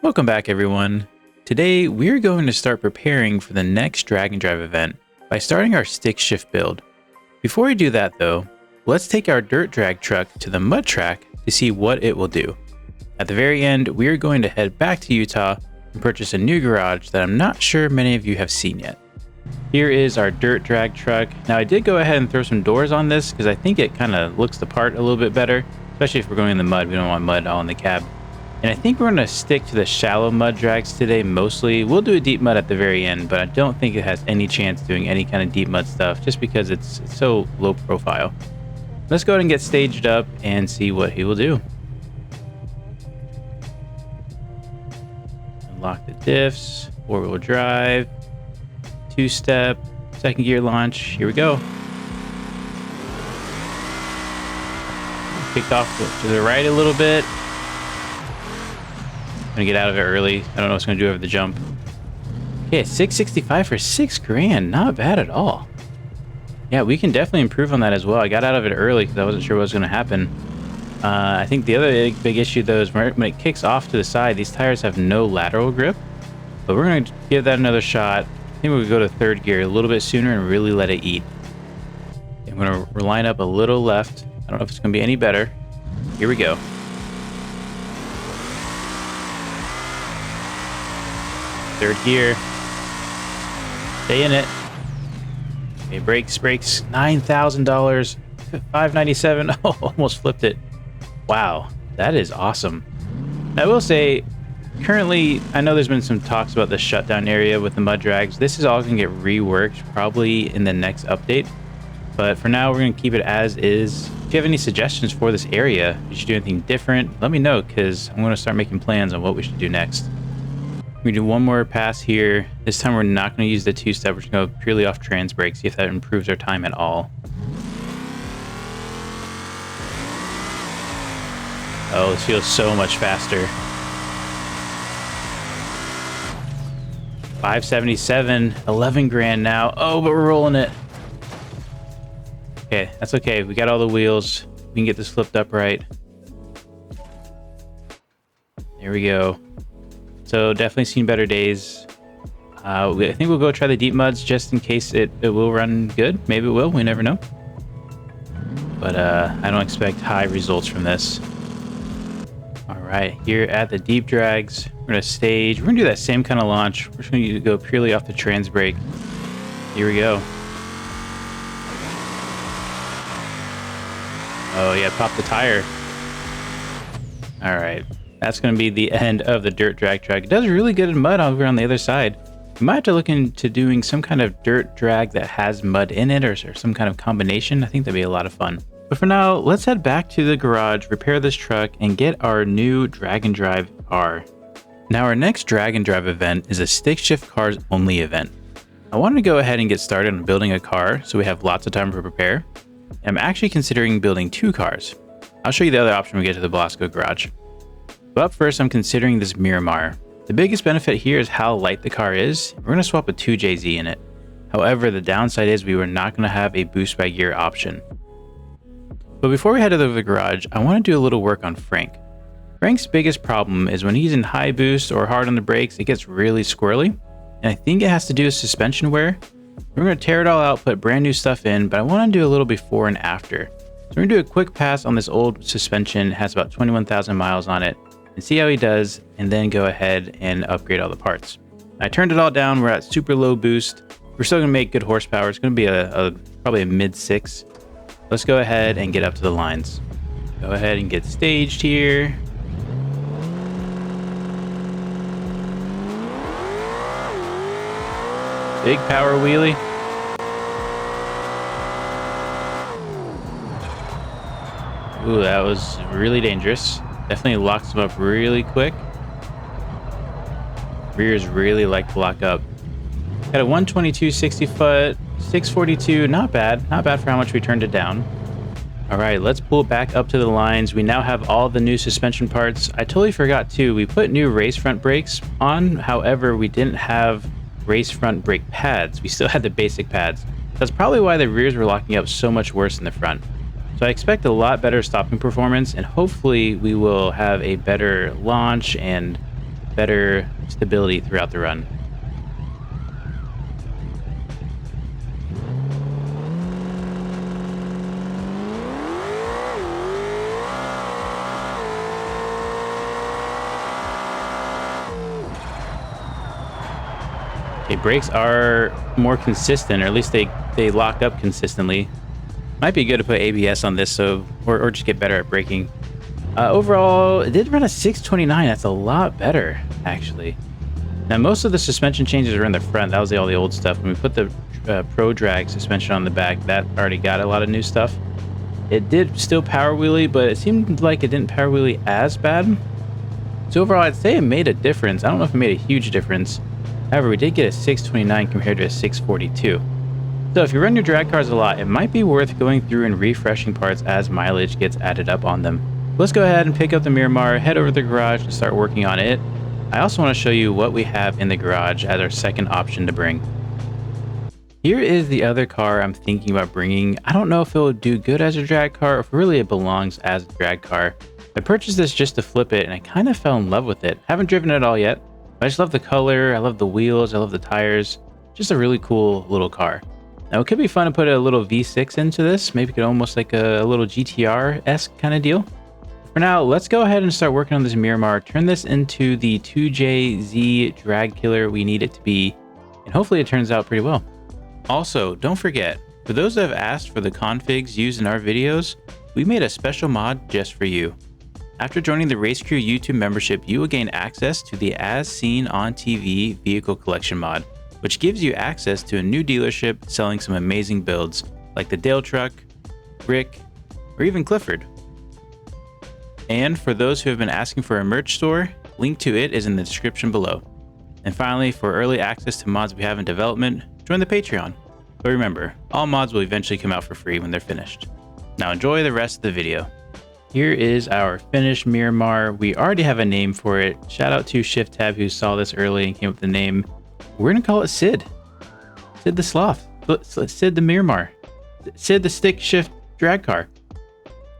Welcome back, everyone. Today we're going to start preparing for the next drag and drive event by starting our stick shift build. Before we do that though, let's take our dirt drag truck to the mud track to see what it will do. At the very end, we are going to head back to Utah and purchase a new garage that I'm not sure many of you have seen yet. Here is our dirt drag truck. Now I did go ahead and throw some doors on this because I think it kind of looks the part a little bit better, especially if we're going in the mud. We don't want mud all in the cab. And I think we're going to stick to the shallow mud drags today mostly. We'll do a deep mud at the very end, but I don't think it has any chance doing any kind of deep mud stuff just because it's so low profile. Let's go ahead and get staged up and see what he will do. Unlock the diffs, 4-wheel drive, 2-step, second gear launch. Here we go. Kicked off to the right a little bit. I'm gonna get out of it early. I don't know what's gonna do over the jump. Okay, 665 for $6,000. Not bad at all. Yeah, we can definitely improve on that as well. I got out of it early because I wasn't sure what was gonna happen. I think the other big issue though is when it kicks off to the side, these tires have no lateral grip. But we're gonna give that another shot. I think we'll go to third gear a little bit sooner and really let it eat. I'm gonna line up a little left. I don't know if it's gonna be any better. Here we go. Third gear. Stay in it. Okay, brakes. $9,000. $597. Oh, almost flipped it. Wow, that is awesome. I will say, currently, I know there's been some talks about the shutdown area with the mud drags. This is all going to get reworked probably in the next update. But for now, we're going to keep it as is. If you have any suggestions for this area, you should do anything different, let me know, because I'm going to start making plans on what we should do next. We do one more pass here. This time we're not going to use the 2-step. We're just going to go purely off trans brake, see if that improves our time at all. Oh, this feels so much faster. 577, 11 grand now. Oh, but we're rolling it. Okay, that's okay. We got all the wheels. We can get this flipped up right. There we go. So definitely seen better days. I think we'll go try the deep muds just in case it will run good. Maybe it will. We never know. But I don't expect high results from this. All right, here at the deep drags, we're gonna stage. We're gonna do that same kind of launch. We're just gonna go purely off the trans brake. Here we go. Oh yeah, pop the tire. All right. That's going to be the end of the dirt drag truck. It does really good in mud over on the other side. We might have to look into doing some kind of dirt drag that has mud in it or some kind of combination. I think that'd be a lot of fun. But for now, let's head back to the garage, repair this truck, and get our new drag and drive car. Now our next drag and drive event is a stick shift cars only event. I wanted to go ahead and get started on building a car so we have lots of time to prepare. I'm actually considering building 2 cars. I'll show you the other option when we get to the Blasco garage. But up first, I'm considering this Miramar. The biggest benefit here is how light the car is. We're going to swap a 2JZ in it. However, the downside is we were not going to have a boost by gear option. But before we head to the garage, I want to do a little work on Frank. Frank's biggest problem is when he's in high boost or hard on the brakes, it gets really squirrely. And I think it has to do with suspension wear. We're going to tear it all out, put brand new stuff in, but I want to do a little before and after. So we're going to do a quick pass on this old suspension. It has about 21,000 miles on it. And see how he does, and then go ahead and upgrade all the parts. I turned it all down. We're at super low boost. We're still gonna make good horsepower. It's gonna be probably a mid 6. Let's go ahead and get up to the lines. Go ahead and get staged here. Big power wheelie. Ooh, that was really dangerous. Definitely locks them up really quick. Rears really like to lock up. Got a 122 60 foot, 642. Not bad. Not bad for how much we turned it down. All right, let's pull it back up to the lines. We now have all the new suspension parts. I totally forgot too. We put new race front brakes on. However, we didn't have race front brake pads. We still had the basic pads. That's probably why the rears were locking up so much worse than the front. So I expect a lot better stopping performance, and hopefully we will have a better launch and better stability throughout the run. Okay, brakes are more consistent, or at least they lock up consistently. Might be good to put ABS on this, so or just get better at braking. Overall, it did run a 629. That's a lot better, actually. Now, most of the suspension changes are in the front. That was all the old stuff. When we put the Pro Drag suspension on the back, that already got a lot of new stuff. It did still power wheelie, but it seemed like it didn't power wheelie as bad. So overall, I'd say it made a difference. I don't know if it made a huge difference. However, we did get a 629 compared to a 642. So if you run your drag cars a lot, it might be worth going through and refreshing parts as mileage gets added up on them. Let's go ahead and pick up the Miramar, head over to the garage and start working on it. I also want to show you what we have in the garage as our second option to bring. Here is the other car I'm thinking about bringing. I don't know if it will do good as a drag car or if really it belongs as a drag car. I purchased this just to flip it and I kind of fell in love with it. Haven't driven it all yet. I just love the color, I love the wheels, I love the tires. Just a really cool little car. Now it could be fun to put a little V6 into this, maybe get almost like a little GTR-esque kind of deal. For now, let's go ahead and start working on this Miramar, turn this into the 2JZ drag killer we need it to be, and hopefully it turns out pretty well. Also, don't forget, for those that have asked for the configs used in our videos, we made a special mod just for you. After joining the Race Crew YouTube membership, you will gain access to the As Seen on TV vehicle collection mod, which gives you access to a new dealership selling some amazing builds, like the Dale truck, Rick, or even Clifford. And for those who have been asking for a merch store, link to it is in the description below. And finally, for early access to mods we have in development, join the Patreon. But remember, all mods will eventually come out for free when they're finished. Now enjoy the rest of the video. Here is our finished Miramar. We already have a name for it. Shout out to ShiftTab who saw this early and came up with the name. We're gonna call it Sid. Sid the Sloth. Sid the Miramar. Sid the stick shift drag car.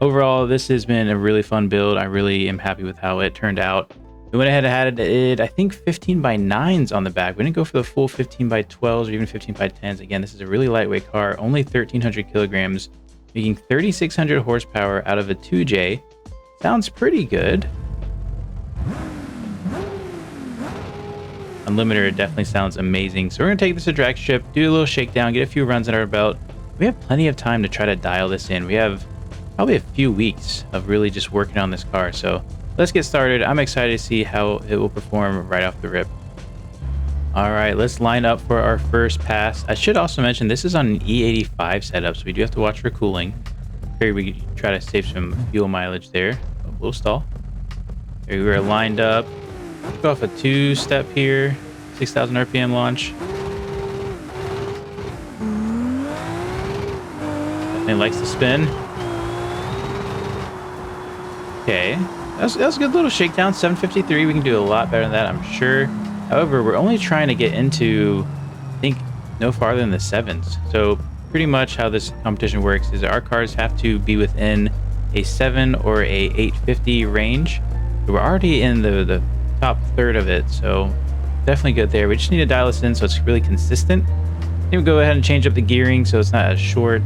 Overall, this has been a really fun build. I really am happy with how it turned out. We went ahead and had it, I think 15x9s on the back. We didn't go for the full 15x12s or even 15x10s. Again, this is a really lightweight car, only 1,300 kilograms. Making 3,600 horsepower out of a 2J. Sounds pretty good. Unlimited definitely sounds amazing. So we're going to take this to drag strip, do a little shakedown, get a few runs under our belt. We have plenty of time to try to dial this in. We have probably a few weeks of really just working on this car. So let's get started. I'm excited to see how it will perform right off the rip. All right, let's line up for our first pass. I should also mention this is on an E85 setup, so we do have to watch for cooling. Here we try to save some fuel mileage there. A little stall. There we are lined up. Go off a two-step here. 6,000 RPM launch. Definitely likes to spin. Okay, that was a good little shakedown. 753. We can do a lot better than that, I'm sure. However, we're only trying to get into, I think, no farther than the 7s. So pretty much how this competition works is our cars have to be within a 7 or a 850 range. So we're already in the top third of it, so definitely good there. We just need to dial this in so it's really consistent. Then we'll go ahead and change up the gearing so it's not as short,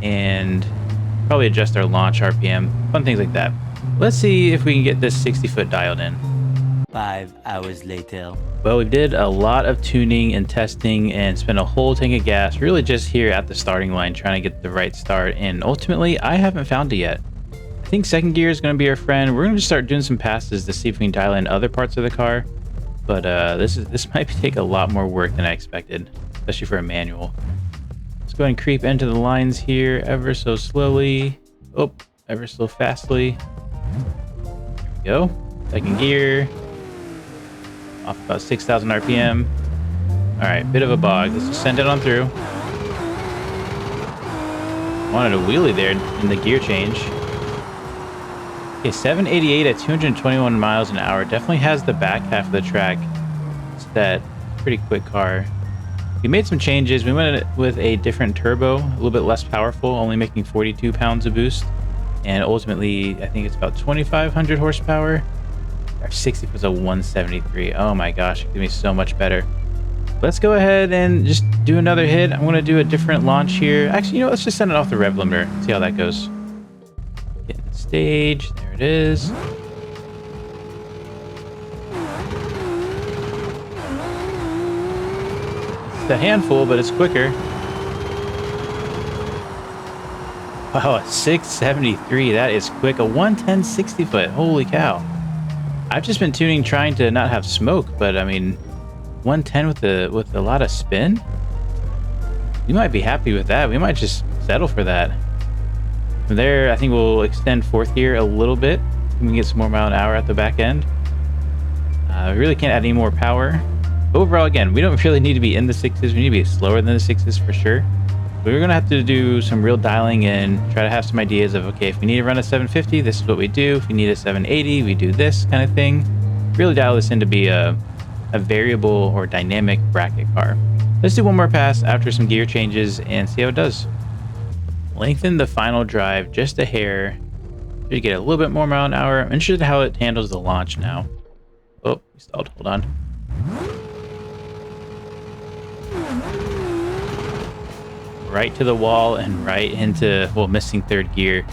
and probably adjust our launch RPM, fun things like that. Let's see if we can get this 60-foot dialed in. 5 hours later. Well, we did a lot of tuning and testing and spent a whole tank of gas really just here at the starting line trying to get the right start, and ultimately I haven't found it yet. I think second gear is going to be our friend. We're going to just start doing some passes to see if we can dial in other parts of the car, but this might take a lot more work than I expected, especially for a manual. Let's go ahead and creep into the lines here ever so slowly. Oh, ever so fastly. There we go. Second gear. Off about 6,000 RPM. All right, bit of a bog. Let's just send it on through. Wanted a wheelie there in the gear change. Okay, 788 at 221 miles an hour. Definitely has the back half of the track. It's that pretty quick car. We made some changes. We went with a different turbo, a little bit less powerful, only making 42 pounds of boost. And ultimately, I think it's about 2,500 horsepower. Our 60 was a 173. Oh my gosh, it's gonna be so much better. Let's go ahead and just do another hit. I'm gonna do a different launch here. Actually, you know, let's just send it off the rev limiter. See how that goes. Get in the stage. There it is. It's a handful, but it's quicker. Wow, a 673. That is quick. A 110 60 foot. Holy cow. I've just been tuning trying to not have smoke, but I mean, 110 with a lot of spin? You might be happy with that. We might just settle for that. From there, I think we'll extend fourth gear a little bit. We can get some more mile an hour at the back end. We really can't add any more power. But overall, again, we don't really need to be in the sixes. We need to be slower than the sixes for sure. But we're gonna have to do some real dialing in, try to have some ideas of, okay, if we need to run a 750, this is what we do. If we need a 780, we do this kind of thing. Really dial this in to be a variable or dynamic bracket car. Let's do one more pass after some gear changes and see how it does. Lengthen the final drive just a hair. Should get a little bit more mile an hour. I'm interested in how it handles the launch now. Oh, we stalled. Hold on. Right to the wall and right into, well, missing third gear.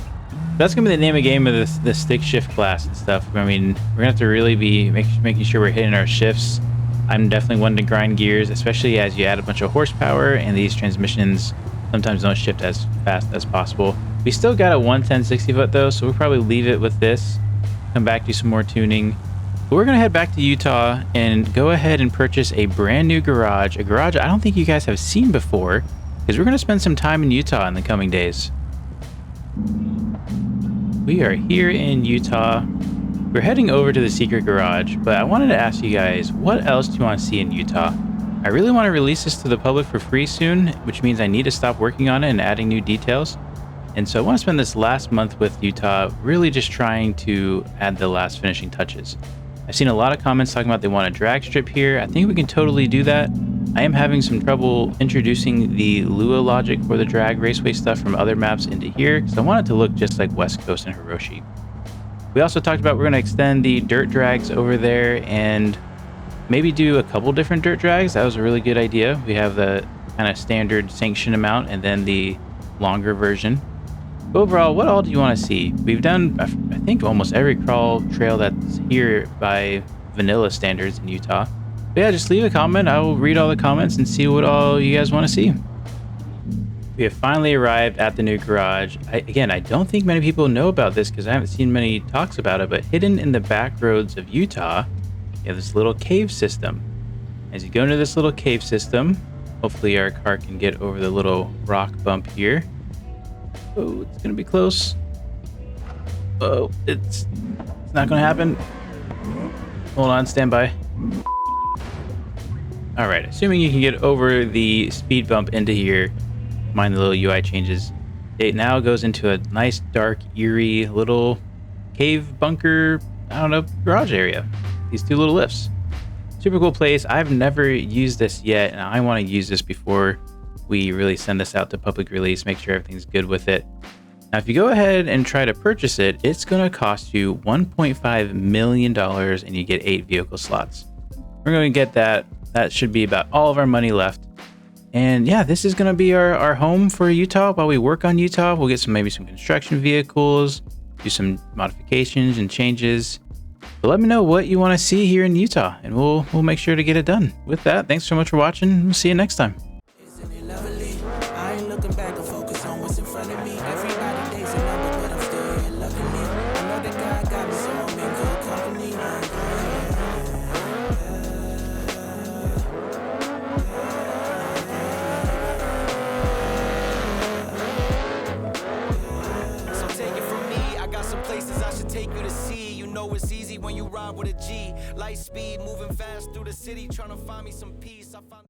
That's gonna be the name of the game of the stick shift class and stuff. I mean, we're gonna have to really be making sure we're hitting our shifts. I'm definitely one to grind gears, especially as you add a bunch of horsepower and these transmissions sometimes don't shift as fast as possible. We still got a 110 60 foot though, so we'll probably leave it with this. Come back, do some more tuning. But we're gonna head back to Utah and go ahead and purchase a brand new garage, a garage I don't think you guys have seen before, because we're gonna spend some time in Utah in the coming days. We are here in Utah. We're heading over to the secret garage, but I wanted to ask you guys, what else do you want to see in Utah? I really want to release this to the public for free soon, which means I need to stop working on it and adding new details. And so I want to spend this last month with Utah really just trying to add the last finishing touches. I've seen a lot of comments talking about they want a drag strip here. I think we can totally do that. I am having some trouble introducing the Lua logic for the drag raceway stuff from other maps into here, because I want it to look just like West Coast and Hiroshi. We also talked about we're going to extend the dirt drags over there and maybe do a couple different dirt drags. That was a really good idea. We have the kind of standard sanction amount and then the longer version. But overall, what all do you want to see? We've done, I think, almost every crawl trail that's here by vanilla standards in Utah. But yeah, just leave a comment. I will read all the comments and see what all you guys want to see. We have finally arrived at the new garage. Again, I don't think many people know about this because I haven't seen many talks about it, but hidden in the back roads of Utah, you have this little cave system. As you go into this little cave system, hopefully our car can get over the little rock bump here. Oh, it's gonna be close. Oh, it's not gonna happen. Hold on, stand by. All right, assuming you can get over the speed bump into here, mind the little UI changes. It now goes into a nice, dark, eerie little cave bunker, I don't know, garage area. These two little lifts. Super cool place. I've never used this yet, and I want to use this before we really send this out to public release, make sure everything's good with it. Now, if you go ahead and try to purchase it, it's going to cost you $1.5 million and you get 8 vehicle slots. We're going to get that. That should be about all of our money left. And yeah, this is going to be our home for Utah. While we work on Utah, we'll get maybe some construction vehicles, do some modifications and changes. But let me know what you want to see here in Utah, and we'll make sure to get it done. With that, thanks so much for watching. We'll see you next time. Isn't it lovely? I ain't looking back and focus on what's in front of me. Everybody days a number, but I'm still here loving me. I know that God got me, so I'm in good company. So take it from me, I got some places I should take you to see. You know it's easy when you ride with a G. Light speed, moving fast through the city, trying to find me some peace. I found